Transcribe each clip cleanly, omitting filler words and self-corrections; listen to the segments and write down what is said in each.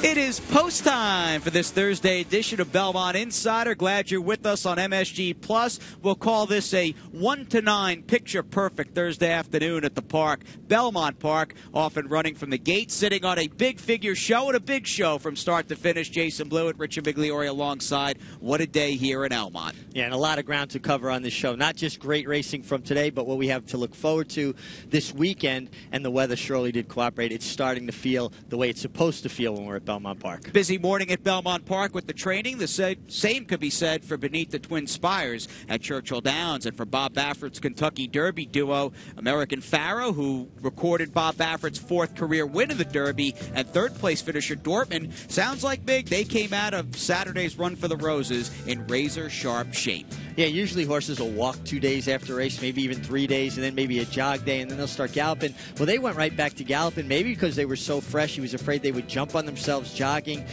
It is post time for this Thursday edition of Belmont Insider. Glad you're with us on MSG Plus. We'll call this a 1 to 9 picture perfect Thursday afternoon at the park. Belmont Park, off and running from the gate, sitting on a big figure show and a big show from start to finish. Jason Blewitt, Richard Migliore alongside. What a day here in Elmont. Yeah, and a lot of ground to cover on this show. Not just great racing from today, but what we have to look forward to this weekend. And the weather surely did cooperate. It's starting to feel the way it's supposed to feel when we're at Belmont Park. Busy morning at Belmont Park with the training. The same could be said for Beneath the Twin Spires at Churchill Downs, and for Bob Baffert's Kentucky Derby duo, American Pharoah, who recorded Bob Baffert's 4th career win in the Derby, and 3rd place finisher Dortmund. Sounds like big. They came out of Saturday's Run for the Roses in razor-sharp shape. Yeah, usually horses will walk 2 days after a race, maybe even 3 days, and then maybe a jog day, and then they'll start galloping. Well, they went right back to galloping, maybe because they were so fresh. He was afraid they would jump on themselves jogging,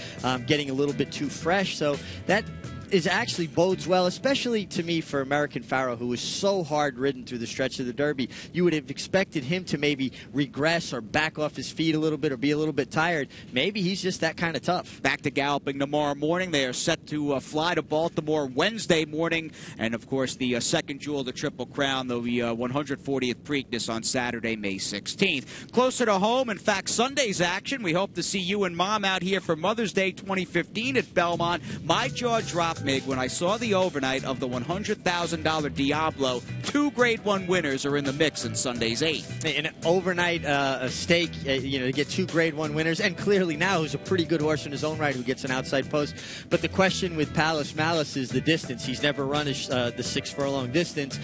getting a little bit too fresh. So that is actually bodes well, especially to me for American Pharoah, who was so hard ridden through the stretch of the Derby. You would have expected him to maybe regress or back off his feet a little bit or be a little bit tired. Maybe he's just that kind of tough. Back to galloping tomorrow morning. They are set to fly to Baltimore Wednesday morning. And, of course, the second jewel of the Triple Crown, the 140th Preakness on Saturday, May 16th. Closer to home, in fact, Sunday's action. We hope to see you and Mom out here for Mother's Day 2015 at Belmont. My jaw dropped, Mig, when I saw the overnight of the $100,000 Diablo. 2 Grade 1 winners are in the mix in Sunday's 8th. An overnight stake, to get 2 Grade 1 winners, and clearly now who's a pretty good horse in his own right who gets an outside post. But the question with Palace Malice is the distance. He's never run the 6-furlong distance,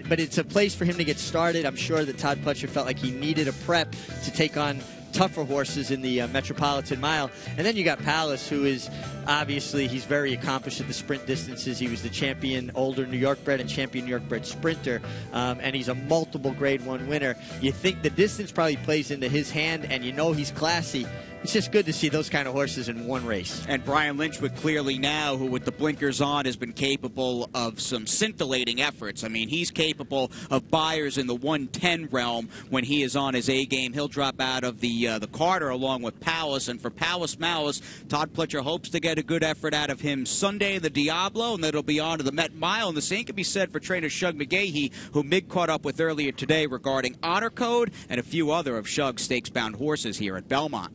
but it's a place for him to get started. I'm sure that Todd Pletcher felt like he needed a prep to take on tougher horses in the Metropolitan Mile. And then you got Palace, who is obviously, he's very accomplished at the sprint distances. He was the champion older New York bred and champion New York bred sprinter, and he's a multiple Grade 1 winner. You think the distance probably plays into his hand, and you know he's classy. It's just good to see those kind of horses in one race. And Brian Lynchwood clearly now, who with the blinkers on has been capable of some scintillating efforts. I mean, he's capable of buyers in the 110 realm when he is on his A game. He'll drop out of the Carter along with Palace. And for Palace Malice, Todd Pletcher hopes to get a good effort out of him Sunday in the Diablo, and then it'll be on to the Met Mile. And the same can be said for trainer Shug McGahee, who Mig caught up with earlier today regarding Honor Code and a few other of Shug's stakes-bound horses here at Belmont.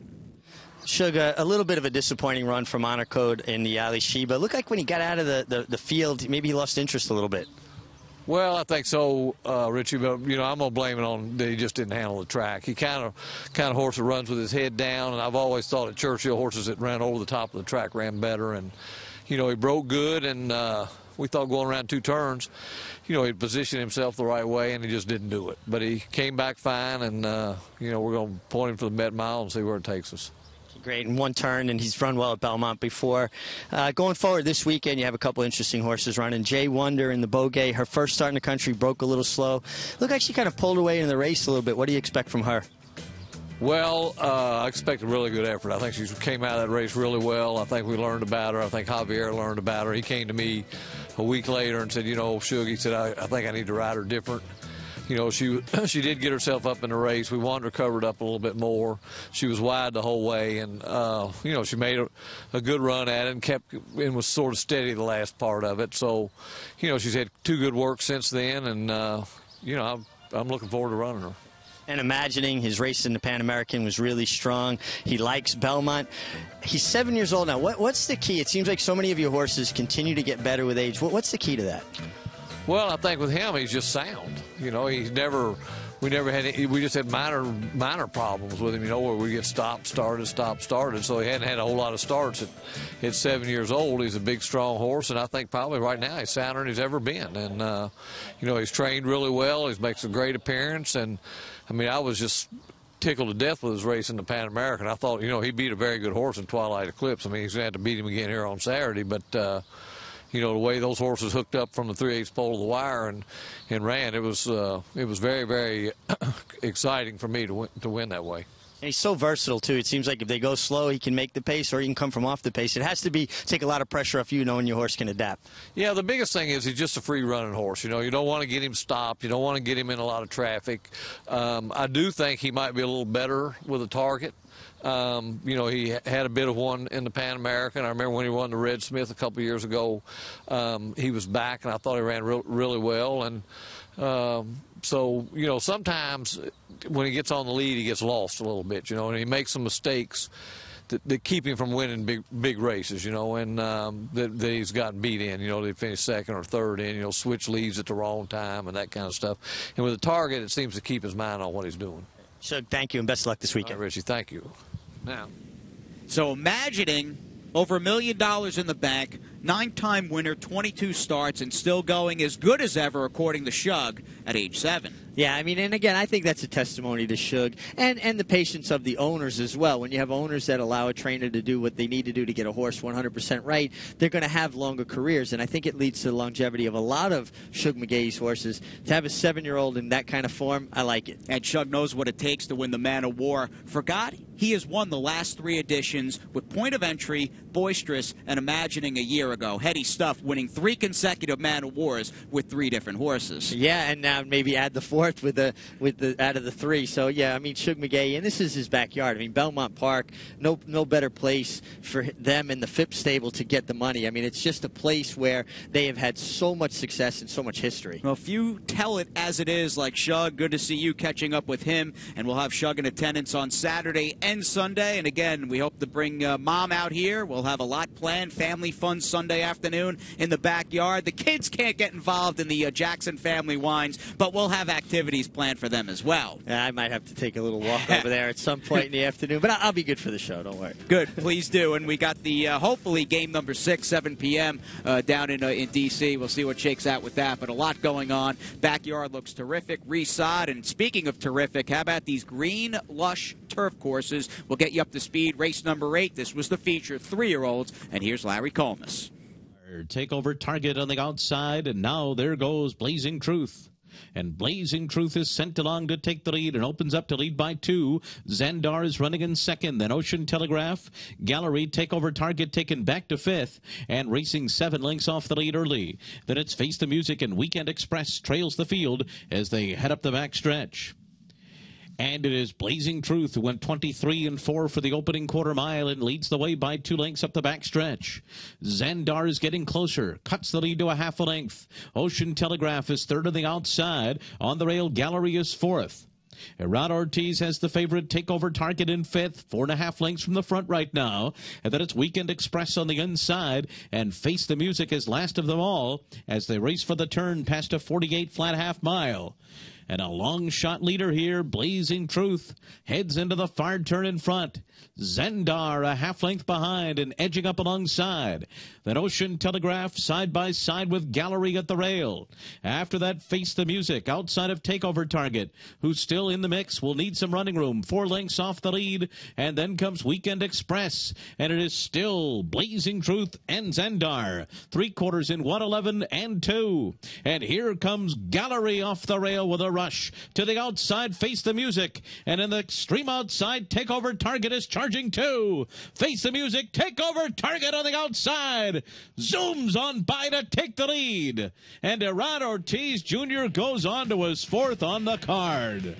Shug, a little bit of a disappointing run from Honor Code in the Ali Sheba. Looked like when he got out of the field, maybe he lost interest a little bit. Well, I think so, Richie, but, I'm going to blame it on that he just didn't handle the track. He kind of horse that runs with his head down, and I've always thought at Churchill horses that ran over the top of the track ran better. And, he broke good, and we thought going around 2 turns, he'd positioned himself the right way, and he just didn't do it. But he came back fine, and, we're going to point him for the Met Mile and see where it takes us. Great in 1 turn, and he's run well at Belmont before. Going forward this weekend, you have a couple interesting horses running. Jay Wonder in the Bogey, her first start in the country, broke a little slow. Looked like she kind of pulled away in the race a little bit. What do you expect from her? Well, I expect a really good effort. I think she came out of that race really well. I think we learned about her. I think Javier learned about her. He came to me a week later and said, Shug, he said, I think I need to ride her different. She did get herself up in the race. We wanted her covered up a little bit more. She was wide the whole way, and she made a good run at it and was sort of steady the last part of it. So, she's had 2 good works since then, and I'm looking forward to running her. And imagining his race in the Pan American was really strong. He likes Belmont. He's 7 years old now. What's the key? It seems like so many of your horses continue to get better with age. What's the key to that? Well, I think with him, he's just sound. We just had minor problems with him, where we get stopped, started. So he hadn't had a whole lot of starts at 7 years old. He's a big, strong horse, and I think probably right now he's sounder than he's ever been. And, he's trained really well. He makes a great appearance. And, I was just tickled to death with his race in the Pan American. I thought, he beat a very good horse in Twilight Eclipse. He's going to have to beat him again here on Saturday, but the way those horses hooked up from the 3/8 pole to the wire and ran, it was very, very exciting for me to win that way. And he's so versatile, too. It seems like if they go slow, he can make the pace, or he can come from off the pace. It has to take a lot of pressure off you, knowing your horse can adapt. Yeah, the biggest thing is he's just a free-running horse. You don't want to get him stopped. You don't want to get him in a lot of traffic. I do think he might be a little better with a target. You know, he had a bit of one in the Pan American. I remember when he won the Red Smith a couple of years ago. He was back, and I thought he ran really well. And so, you know, sometimes when he gets on the lead, he gets lost a little bit, you know, and he makes some mistakes that keep him from winning big races, you know, and that he's gotten beat in, you know, they finish second or third in, you know, switch leads at the wrong time and that kind of stuff. And with the Target, it seems to keep his mind on what he's doing. Shug, thank you, and best of luck this weekend. All right, Richie, thank you. Now, so imagining over $1 million in the bank, 9-time winner, 22 starts, and still going as good as ever, according to Shug, at age 7. Yeah, I mean, and again, I think that's a testimony to Shug and the patience of the owners as well. When you have owners that allow a trainer to do what they need to do to get a horse 100% right, they're going to have longer careers, and I think it leads to the longevity of a lot of Shug McGaughey's horses. To have a 7-year-old in that kind of form, I like it. And Shug knows what it takes to win the Man of War. Forgot he has won the last 3 editions with Point of Entry, Boisterous, and Imagining a year ago. Heady stuff, winning 3 consecutive Man of Wars with 3 different horses. Yeah, and now maybe add the 4th with the out of the 3. So yeah, I mean, Shug McGaughey, and this is his backyard. I mean, Belmont Park, no better place for them in the Phipps stable to get the money. I mean, it's just a place where they have had so much success and so much history. Well, if you tell it as it is, like Shug, good to see you catching up with him, and we'll have Shug in attendance on Saturday and Sunday. And again, we hope to bring Mom out here. We'll have a lot planned, family fun Sunday afternoon in the backyard. The kids can't get involved in the Jackson family wines, but we'll have activities planned for them as well. Yeah, I might have to take a little walk over there at some point in the afternoon, but I'll be good for the show, don't worry. Good, please do. And we got the, hopefully, game number 6, 7 p.m. Down in D.C. We'll see what shakes out with that, but a lot going on. Backyard looks terrific, resod, and speaking of terrific, how about these green, lush turf courses? We'll get you up to speed. Race number 8, this was the feature, 3-year-olds, and here's Larry Colmus. Takeover Target on the outside, and now there goes Blazing Truth. And Blazing Truth is sent along to take the lead and opens up to lead by 2. Zandar is running in second. Then Ocean Telegraph. Gallery Takeover Target taken back to 5th and racing 7 lengths off the lead early. Then it's Face the Music and Weekend Express trails the field as they head up the back stretch. And it is Blazing Truth who went 23 and 4 for the opening quarter mile and leads the way by 2 lengths up the backstretch. Zandar is getting closer, cuts the lead to a half a length. Ocean Telegraph is third on the outside. On the rail, Gallery is 4th. Herrad Ortiz has the favorite Takeover Target in 5th, 4.5 lengths from the front right now. And then it's Weekend Express on the inside, and Face the Music is last of them all as they race for the turn past a 48 flat half mile. And a long shot leader here, Blazing Truth, heads into the far turn in front. Zandar a half length behind and edging up alongside. Then Ocean Telegraph side by side with Gallery at the rail. After that, Face the Music outside of Takeover Target, who's still in the mix, will need some running room. 4 lengths off the lead, and then comes Weekend Express, and it is still Blazing Truth and Zandar. 3/4 in 1:11 and 2. And here comes Gallery off the rail with a rush to the outside. Face the Music, and in the extreme outside, Takeover Target is charging 2. Face the Music, Takeover Target on the outside, zooms on by to take the lead, and Herrad Ortiz Jr. goes on to his 4th on the card.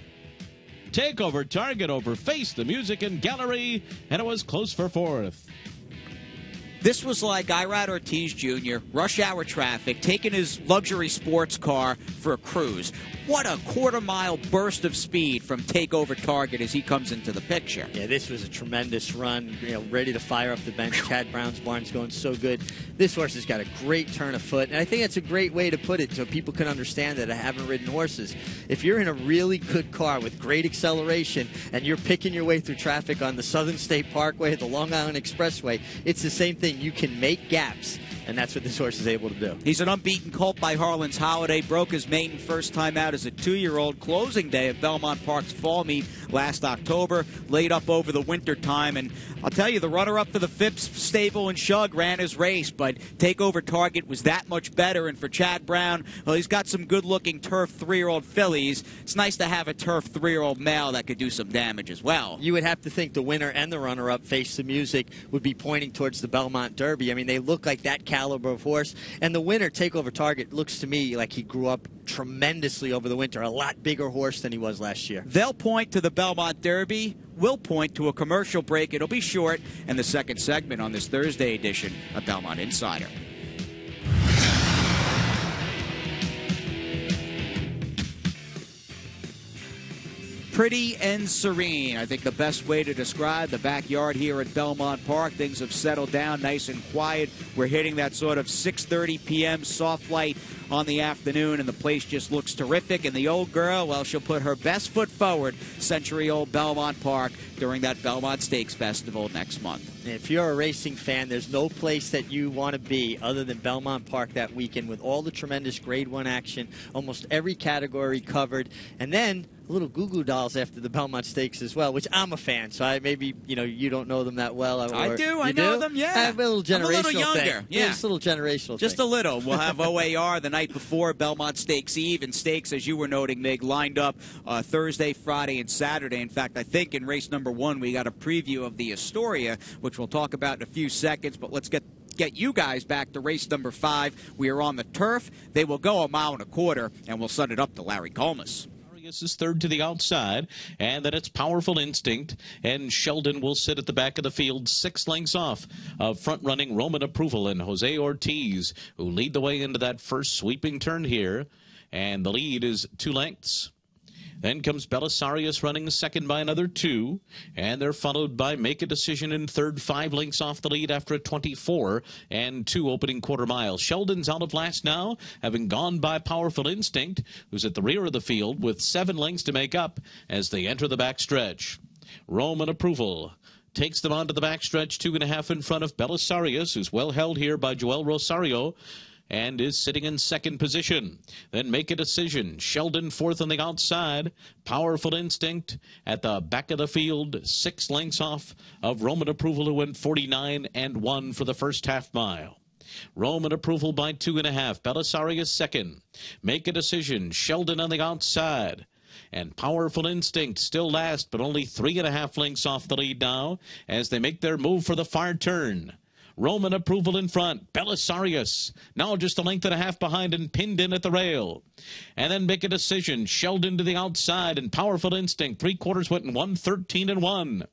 Takeover Target over Face the Music and Gallery, and it was close for 4th. This was like Herrad Ortiz Jr., rush hour traffic, taking his luxury sports car for a cruise. What a quarter-mile burst of speed from Takeover Target as he comes into the picture. Yeah, this was a tremendous run, ready to fire up the bench. Chad Brown's barn's going so good. This horse has got a great turn of foot, and I think that's a great way to put it so people can understand that I haven't ridden horses. If you're in a really good car with great acceleration and you're picking your way through traffic on the Southern State Parkway, the Long Island Expressway, it's the same thing. You can make gaps, and that's what this horse is able to do. He's an unbeaten colt by Harlan's Holiday. Broke his maiden first time out as a 2-year-old. Closing day at Belmont Park's fall meet last October. Laid up over the winter time. And I'll tell you, the runner-up for the Phipps stable and Shug ran his race, but Takeover Target was that much better. And for Chad Brown, well, he's got some good-looking turf 3-year-old fillies. It's nice to have a turf 3-year-old male that could do some damage as well. You would have to think the winner and the runner-up, Face the Music, would be pointing towards the Belmont Derby. I mean, they look like that caliber of horse. And the winner, Takeover Target, looks to me like he grew up tremendously over the winter. A lot bigger horse than he was last year. They'll point to the Belmont Derby will point to a commercial break. It'll be short, and the second segment on this Thursday edition of Belmont Insider. Pretty and serene. I think the best way to describe the backyard here at Belmont Park. Things have settled down nice and quiet. We're hitting that sort of 6:30 p.m. soft light on the afternoon, and the place just looks terrific. And the old girl, well, she'll put her best foot forward, century-old Belmont Park, during that Belmont Stakes Festival next month. If you're a racing fan, there's no place that you want to be other than Belmont Park that weekend with all the tremendous Grade 1 action, almost every category covered, and then little Goo Goo Dolls after the Belmont Stakes as well, which I'm a fan, so maybe you don't know them that well. I do. I know them, yeah. I have a little generational I'm a little younger, thing. yeah. Just a little generational Just thing. a little. We'll have OAR the night before Belmont Stakes Eve, and Stakes, as you were noting, Mig, lined up Thursday, Friday, and Saturday. In fact, I think in race number 1 we got a preview of the Astoria, which we'll talk about in a few seconds, but let's get you guys back to race number 5. We are on the turf. They will go 1.25 miles, and we'll send it up to Larry Colmus. Is third to the outside, and then it's Powerful Instinct, and Sheldon will sit at the back of the field 6 lengths off of front-running Roman Approval and Jose Ortiz, who lead the way into that first sweeping turn here, and the lead is 2 lengths. Then comes Belisarius running second by another 2, and they're followed by Make a Decision in third, 5 lengths off the lead after a 24 and 2 opening quarter mile. Sheldon's out of last now, having gone by Powerful Instinct, who's at the rear of the field with 7 lengths to make up as they enter the backstretch. Roman Approval takes them onto the backstretch, 2.5 in front of Belisarius, who's well held here by Joel Rosario, and is sitting in second position. Then Make a Decision. Sheldon fourth on the outside. Powerful Instinct at the back of the field, 6 lengths off of Roman Approval, who went 49 and 1 for the first half mile. Roman Approval by 2.5. Belisarius second. Make a Decision. Sheldon on the outside. And Powerful Instinct still last, but only 3.5 lengths off the lead now as they make their move for the far turn. Roman Approval in front. Belisarius now just 1.5 lengths behind and pinned in at the rail. And then Make a Decision. Sheldon to the outside and Powerful Instinct. 3/4 went in 1:13 and 1.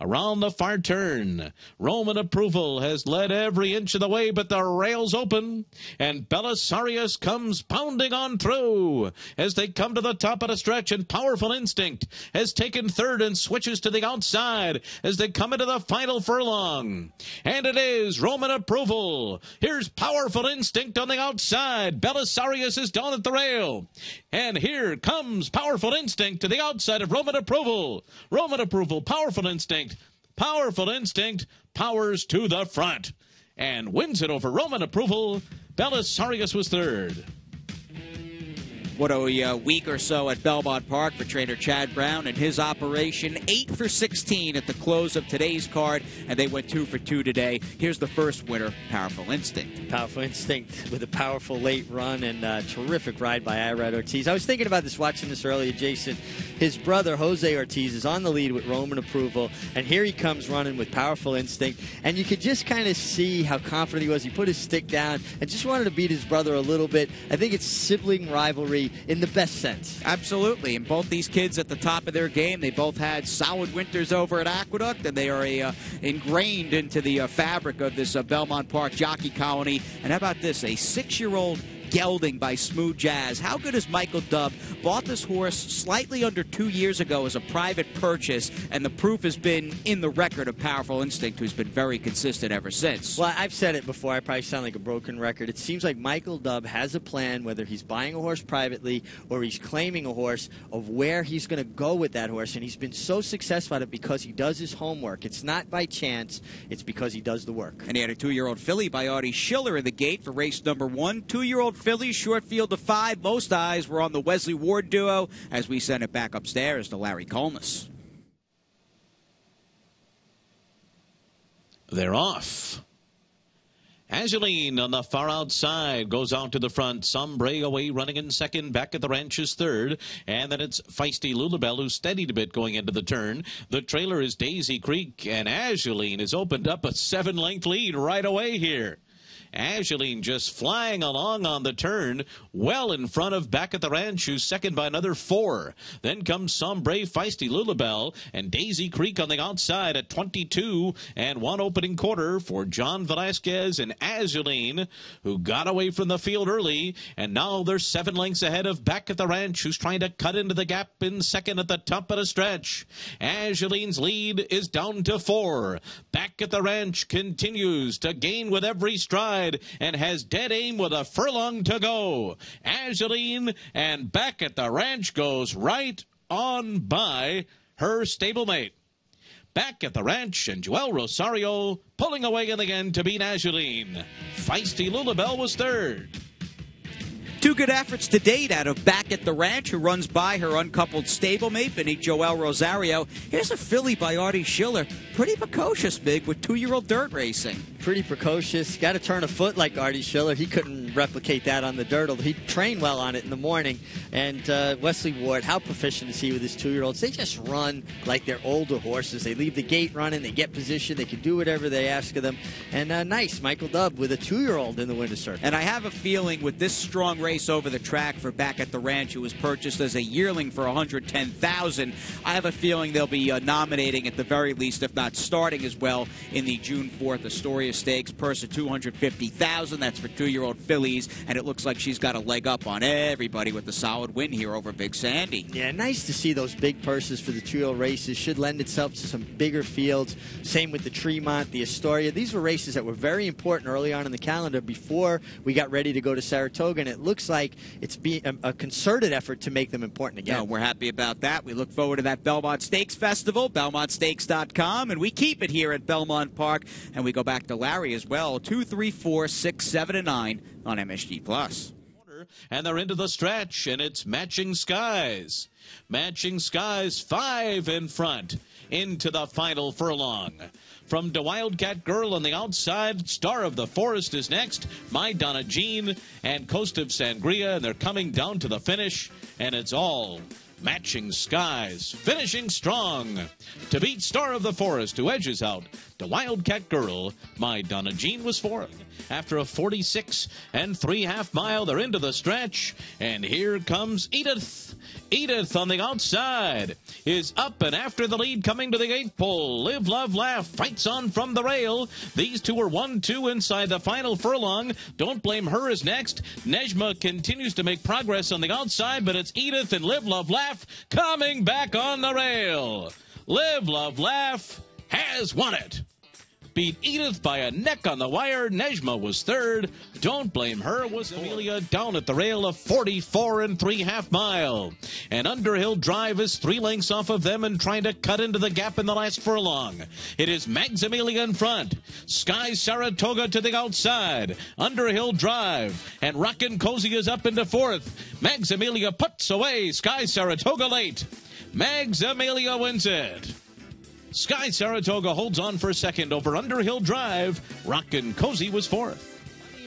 Around the far turn, Roman Approval has led every inch of the way, but the rail's open, and Belisarius comes pounding on through as they come to the top of the stretch, and Powerful Instinct has taken third and switches to the outside as they come into the final furlong. And it is Roman Approval. Here's Powerful Instinct on the outside. Belisarius is down at the rail. And here comes Powerful Instinct to the outside of Roman Approval. Roman Approval, Powerful Instinct. Powerful Instinct powers to the front and wins it over Roman Approval. Belisarius was third. What a week or so at Belmont Park for trainer Chad Brown and his operation. 8 for 16 at the close of today's card, and they went 2 for 2 today. Here's the first winner, Powerful Instinct. Powerful Instinct with a powerful late run and a terrific ride by Irad Ortiz. I was thinking about this, watching this earlier, Jason. His brother, Jose Ortiz, is on the lead with Roman Approval, and here he comes running with Powerful Instinct, and you could just kind of see how confident he was. He put his stick down and just wanted to beat his brother a little bit. I think it's sibling rivalry in the best sense. Absolutely, and both these kids at the top of their game, they both had solid winters over at Aqueduct, and they are ingrained into the fabric of this Belmont Park jockey colony. And how about this, a 6-year-old gelding by Smooth Jazz. How good is Michael Dubb? Bought this horse slightly under 2 years ago as a private purchase, and the proof has been in the record of Powerful Instinct, who's been very consistent ever since. Well, I've said it before. I probably sound like a broken record. It seems like Michael Dubb has a plan, whether he's buying a horse privately or he's claiming a horse, of where he's going to go with that horse, and he's been so successful at it because he does his homework. It's not by chance. It's because he does the work. And he had a 2-year-old filly by Artie Schiller in the gate for race number 1. 2-year-old filly, short field of 5. Most eyes were on the Wesley Ward duo as we send it back upstairs to Larry Colmus. They're off. Azuline on the far outside goes out to the front. Sombre away running in second. Back at the ranch is third. And then it's Feisty Lulabelle, who's steadied a bit going into the turn. The trailer is Daisy Creek, and Azuline has opened up a 7-length lead right away here. Azuline just flying along on the turn, well in front of Back at the Ranch, who's second by another 4. Then comes Sombre, Feisty Lulabelle, and Daisy Creek on the outside at 22 and 1 opening quarter for John Velasquez and Azuline, who got away from the field early, and now they're 7 lengths ahead of Back at the Ranch, who's trying to cut into the gap in second at the top of the stretch. Azuline's lead is down to 4. Back at the Ranch continues to gain with every stride and has dead aim with a furlong to go. Azuline and Back at the Ranch goes right on by her stablemate. Back at the Ranch and Joel Rosario pulling away in the end to beat Azuline. Feisty Lulabelle was third. 2 good efforts to date out of Back at the Ranch, who runs by her uncoupled stablemate beneath Joel Rosario. Here's a filly by Artie Schiller. Pretty precocious, Big, with 2-year-old dirt racing. Pretty precocious. Got to turn a foot like Artie Schiller. He couldn't replicate that on the dirt. He trained well on it in the morning. And Wesley Ward, how proficient is he with his 2-year-olds? They just run like they're older horses. They leave the gate running. They get position. They can do whatever they ask of them. And nice, Michael Dubb with a 2-year-old in the winner's circle. And I have a feeling with this strong race over the track for Back at the Ranch, who was purchased as a yearling for $110,000, I have a feeling they'll be nominating at the very least, if not starting as well, in the June 4th Astoria Stakes. Purse of $250,000. That's for 2-year-old fillies, and it looks like she's got a leg up on everybody with the solid win here over Big Sandy. Yeah, nice to see those big purses for the 2-year-old races. Should lend itself to some bigger fields. Same with the Tremont, the Astoria. These were races that were very important early on in the calendar before we got ready to go to Saratoga, and it looks like it's been a concerted effort to make them important again. No, we're happy about that. We look forward to that Belmont Stakes Festival, BelmontStakes.com, and we keep it here at Belmont Park, and we go back to Larry as well, 2, 3, 4, 6, 7, and 9 on MSG+. And they're into the stretch, and it's Matching Skies. Matching Skies 5 in front into the final furlong. From the Wildcat Girl on the outside, Star of the Forest is next. My Donna Jean and Coast of Sangria, and they're coming down to the finish, and it's all Matching Skies, finishing strong to beat Star of the Forest, who edges out the Wildcat Girl. My Donna Jean was fourth. After a 46 3/2 mile, they're into the stretch, and here comes Edith. Edith on the outside is up and after the lead, coming to the gate pole. Live, Love, Laugh fights on from the rail. These two are 1-2 inside the final furlong. Don't Blame Her is next. Nejma continues to make progress on the outside, but it's Edith and Live, Love, Laugh coming back on the rail. Live, Love, Laugh has won it. Beat Edith by a neck on the wire. Nejma was third. Don't Blame Her was Amelia down at the rail of 44 3/2 mile. And Underhill Drive is 3 lengths off of them and trying to cut into the gap in the last furlong. It is Mags Amelia in front. Sky Saratoga to the outside. Underhill Drive. And Rockin' Cozy is up into fourth. Mags Amelia puts away Sky Saratoga late. Mags Amelia wins it. Sky Saratoga holds on for second over Underhill Drive. Rockin' Cozy was fourth.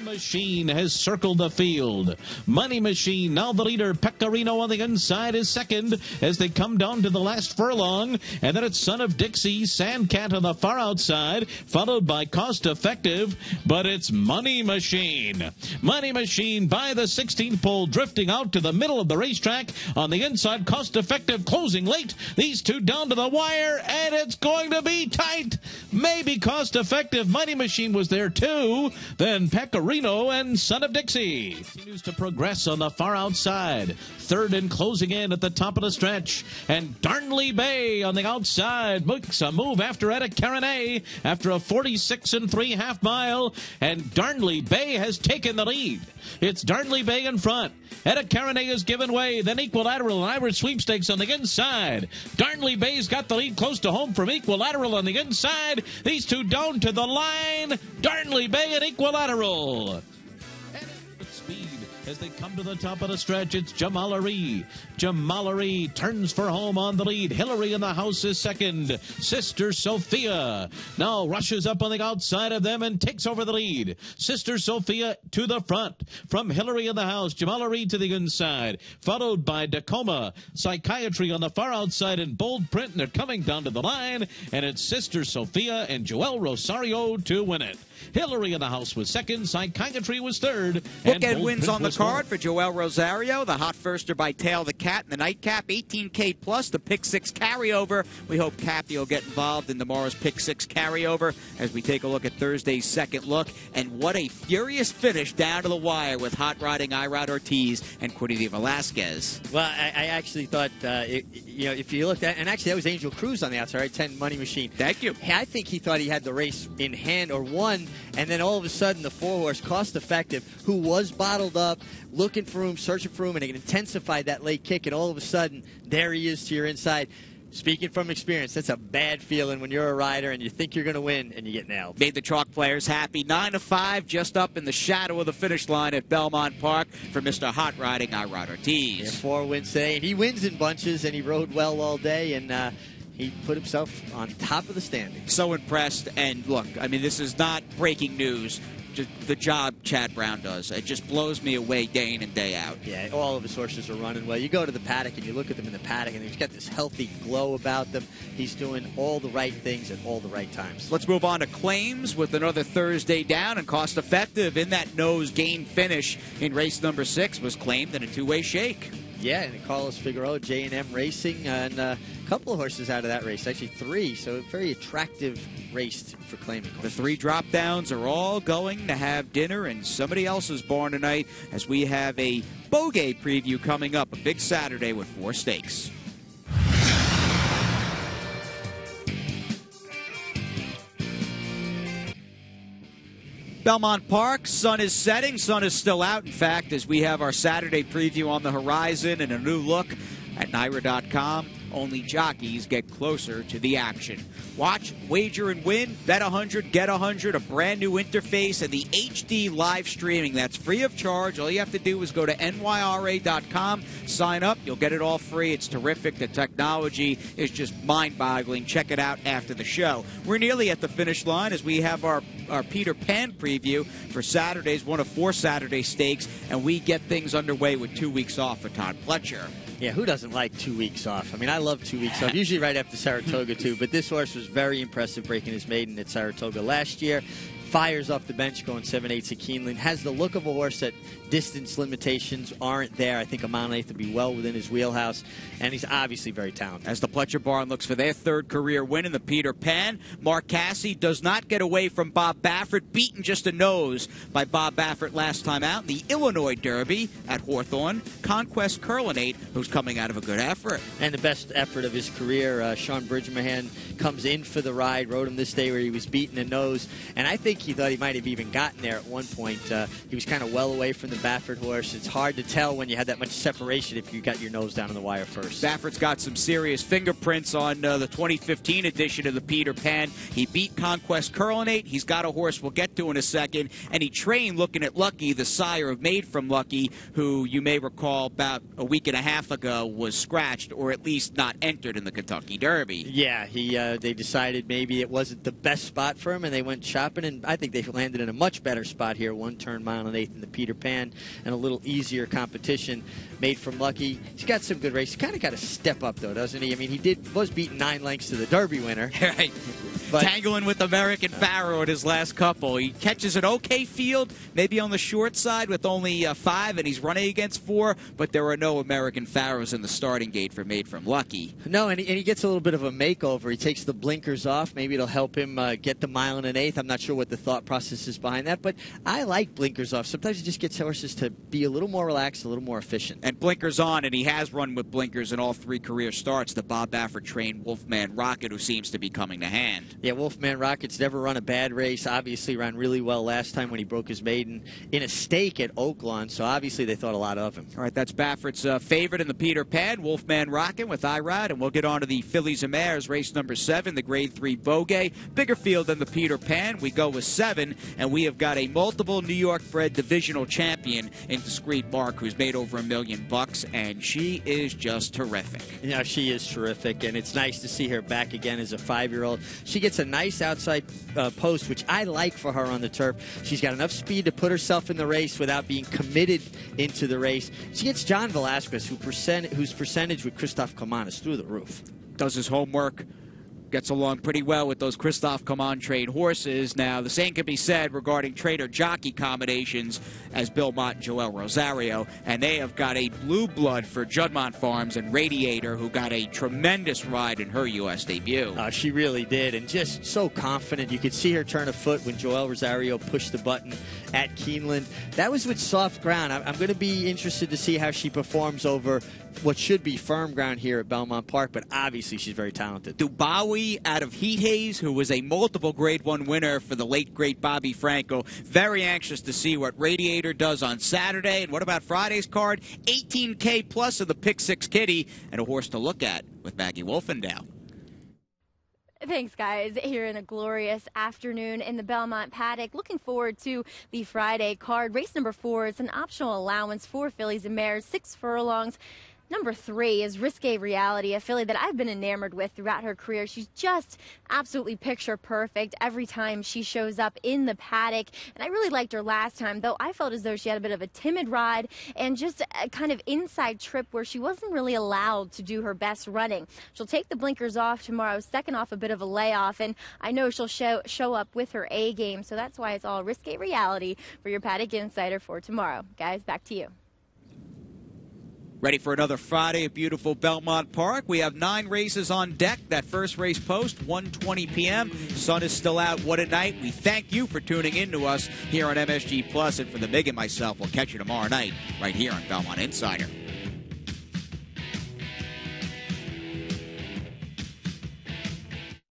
Money Machine has circled the field. Money Machine, now the leader. Pecorino on the inside is second as they come down to the last furlong. And then it's Son of Dixie, Sandcat on the far outside, followed by Cost Effective. But it's Money Machine. Money Machine by the 16th pole, drifting out to the middle of the racetrack. On the inside, Cost Effective closing late. These two down to the wire, and it's going to be tight. Maybe Cost Effective. Money Machine was there too. Then Pecorino and Son of Dixie continues to progress on the far outside. Third and closing in at the top of the stretch. And Darnley Bay on the outside makes a move after Etta Caronet after a 46 3/2 mile. And Darnley Bay has taken the lead. It's Darnley Bay in front. Etta Caronet is given way. Then Equilateral and Irish Sweepstakes on the inside. Darnley Bay's got the lead close to home from Equilateral on the inside. These two down to the line. Darnley Bay and Equilateral. And at speed as they come to the top of the stretch, it's Jamalerie. Jamalerie turns for home on the lead. Hillary in the house is second. Sister Sophia now rushes up on the outside of them and takes over the lead. Sister Sophia to the front. From Hillary in the house, Jamalerie to the inside, followed by Tacoma. Psychiatry on the far outside in bold print, and they're coming down to the line, and it's Sister Sophia and Joel Rosario to win it. Hillary in the house was second. Psychiatry was third. Bookend wins on the was card fourth. for Joel Rosario. The hot firster by Tail the Cat in the nightcap. 18K plus the pick six carryover. We hope Cappy will get involved in tomorrow's pick six carryover as we take a look at Thursday's second look. And what a furious finish down to the wire with hot riding Irad Ortiz and Cordelia Velasquez. Well, I actually thought, if you looked at, and actually that was Angel Cruz on the outside, right? 10 Money Machine. Thank you. I think he thought he had the race in hand or won, and then all of a sudden the 4-horse Cost Effective, who was bottled up, looking for him, searching for him, and it intensified that late kick, and all of a sudden there he is to your inside. Speaking from experience, that's a bad feeling when you're a rider and you think you're going to win and you get nailed. Made the chalk players happy. 9-5, just up in the shadow of the finish line at Belmont Park for Mr. Hot Riding Irad Ortiz. Yeah, 4 wins today, and he wins in bunches, and he rode well all day, and he put himself on top of the standings. So impressed, and look, I mean, this is not breaking news. Just the job Chad Brown does, it just blows me away day in and day out. Yeah, all of his horses are running well. You go to the paddock and you look at them in the paddock, and he's got this healthy glow about them. He's doing all the right things at all the right times. Let's move on to claims with another Thursday down, and Cost Effective in that nose gain finish in race number 6 was claimed in a two-way shake. Yeah, and Carlos Figueroa, J&M Racing, and a couple of horses out of that race, actually 3, so a very attractive race for claiming. The 3 drop downs are all going to have dinner in somebody else's barn tonight as we have a Bogey preview coming up, a big Saturday with 4 stakes. Belmont Park, sun is setting, sun is still out, in fact, as we have our Saturday preview on the horizon and a new look at NYRA.com. Only jockeys get closer to the action. Watch, wager, and win. Bet 100, get 100, a brand new interface, and the HD live streaming. That's free of charge. All you have to do is go to NYRA.com, sign up. You'll get it all free. It's terrific. The technology is just mind-boggling. Check it out after the show. We're nearly at the finish line as we have our Peter Pan preview for Saturday's, one of 4 Saturday stakes, and we get things underway with 2 weeks off for Todd Pletcher. Yeah, who doesn't like 2 weeks off? I mean, I love 2 weeks off, usually right after Saratoga, too. But this horse was very impressive breaking his maiden at Saratoga last year. Fires off the bench going 7/8 at Keeneland. Has the look of a horse that distance limitations aren't there. I think a mile and 1/8 would be well within his wheelhouse. And he's obviously very talented. As the Pletcher barn looks for their 3rd career win in the Peter Pan, Mark Casse does not get away from Bob Baffert, beaten just a nose by Bob Baffert last time out in the Illinois Derby at Hawthorne. Conquest Curlinate, who's coming out of a good effort. And the best effort of his career, Sean Bridgemahan comes in for the ride, rode him this day where he was beaten a nose. And I think he thought he might have even gotten there at one point. He was kind of well away from the Baffert horse. It's hard to tell when you had that much separation if you got your nose down on the wire first. Baffert's got some serious fingerprints on the 2015 edition of the Peter Pan. He beat Conquest Curlinate. He's got a horse we'll get to in a second. And he trained looking at Lucky, the sire of Made from Lucky, who you may recall about a week and a half ago was scratched or at least not entered in the Kentucky Derby. Yeah, they decided maybe it wasn't the best spot for him, and they went shopping, and I think they landed in a much better spot here. 1 turn, mile and 1/8 in the Peter Pan, and a little easier competition. Made from Lucky. He's got some good races. He's kind of got to step up, though, doesn't he? I mean, he was beaten 9 lengths to the Derby winner. Right. But tangling with American Pharaoh at his last couple. He catches an okay field, maybe on the short side with only 5, and he's running against 4, but there are no American Pharaohs in the starting gate for Made from Lucky. No, and he gets a little bit of a makeover. He takes the blinkers off. Maybe it'll help him get the mile and 1/8. I'm not sure what the thought process is behind that, but I like blinkers off. Sometimes it just gets horses to be a little more relaxed, a little more efficient. And blinkers on, and he has run with blinkers in all 3 career starts. The Bob Baffert trained Wolfman Rocket, who seems to be coming to hand. Yeah, Wolfman Rocket's never run a bad race. Obviously ran really well last time when he broke his maiden in a stake at Oaklawn, so obviously they thought a lot of him. All right, that's Baffert's favorite in the Peter Pan, Wolfman Rocket with Irad, and we'll get on to the Fillies and Mares, race number 7, the Grade 3 Bogey. Bigger field than the Peter Pan. We go with 7, and we have got a multiple New York-bred divisional champion in Discreet Mark, who's made over $1 million, and she is just terrific. Yeah, she is terrific, and it's nice to see her back again as a 5-year-old. She gets a nice outside post, which I like for her on the turf. She's got enough speed to put herself in the race without being committed into the race. She gets John Velasquez, whose percentage with Christophe Clement is through the roof. Does his homework, Gets along pretty well with those Christoph Command trained horses. Now, the same can be said regarding trainer-jockey combinations as Belmont and Joel Rosario, and they have got a blue blood for Juddmonte Farms and Radiator, who got a tremendous ride in her U.S. debut. She really did, and just so confident. You could see her turn a foot when Joel Rosario pushed the button at Keeneland. That was with soft ground. I'm going to be interested to see how she performs over what should be firm ground here at Belmont Park, but obviously she's very talented. Dubawi out of Heat Haze, who was a multiple Grade 1 winner for the late, great Bobby Franco. Very anxious to see what Radiator does on Saturday. And what about Friday's card? 18K plus of the Pick 6 Kitty, and a horse to look at with Maggie Wolfendow. Thanks, guys. Here in a glorious afternoon in the Belmont paddock. Looking forward to the Friday card. Race number 4 is an optional allowance for fillies and mares, 6 furlongs. Number 3 is Risque Reality, a filly that I've been enamored with throughout her career. She's just absolutely picture perfect every time she shows up in the paddock. And I really liked her last time, though I felt as though she had a bit of a timid ride and just a kind of inside trip where she wasn't really allowed to do her best running. She'll take the blinkers off tomorrow, second off a bit of a layoff, and I know she'll show up with her A game. So that's why it's all Risque Reality for your Paddock Insider for tomorrow. Guys, back to you. Ready for another Friday at beautiful Belmont Park. We have 9 races on deck. That first race post, 1:20 p.m. Sun is still out. What a night. We thank you for tuning in to us here on MSG Plus. And for the Mig and myself, we'll catch you tomorrow night right here on Belmont Insider.